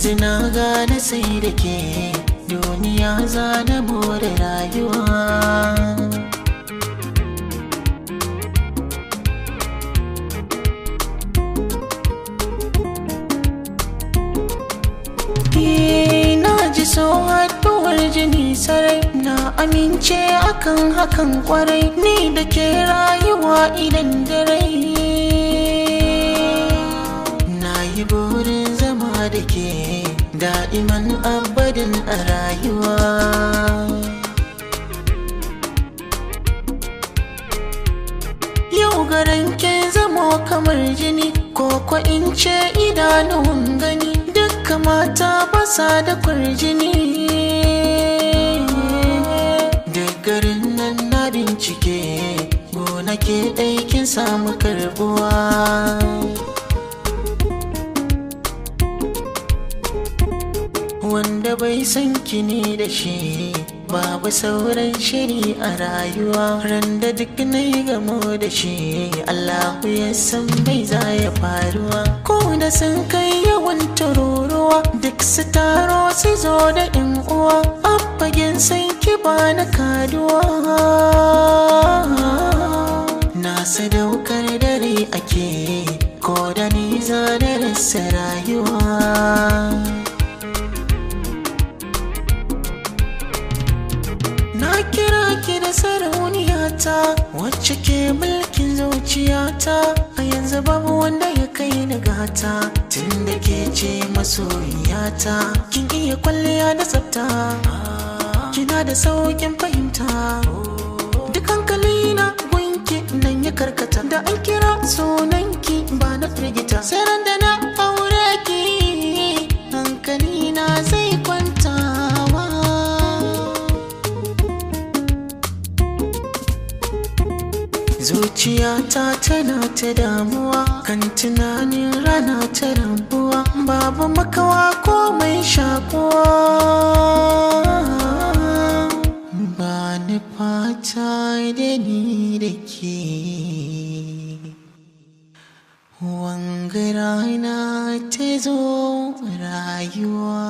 yanzu na gane sai da ke duniya za na more rayuwa. Na ji so haɗuwar jini sarai, na amince akan hakan kwarai, ni da ke rayuwa idan da rai. Na yi burin zama da ke da'iman abadin a rayuwa. Yau garan ke zamo kamar jini, ko in ce idanun gani, dukka mata basa da kwarjini. Duk garin nan na bincike, gona ke ɗaikin samu karbuwa. Wanda bai san kini da shi, babu sauran shiri a rayuwa. Randa duk na yi gamo da shi, Allahu ya san bai za ya faruwa. Ko da sun kai yawan tururuwa, duk su taro su zo da yan uwa, a fagen san ki ba na kaduwa. Na sadaukar dare ake, ko da ni za da rasa rayuwa. Na kira ki da sarauniyata, wacce ke mulkin zuciyata. A yanzu babu wanda ya kai ni gata, tunda ke ce masoyiyata. Kin iya kwalliya da tsafta, kina da saukin fahimta. Duk hankalina gunki nan ya karkata, da an kira sunanki ba na firgita. Sai ran da na aure ki, hankalina zai kwantawa. Zuciyata tana ta damuwa, kan tunanin rana ta rabuwa. Babu makawa ko mai shakuwa, ba ni fata da ni da ke. Wanga rana ta zo rayuwa.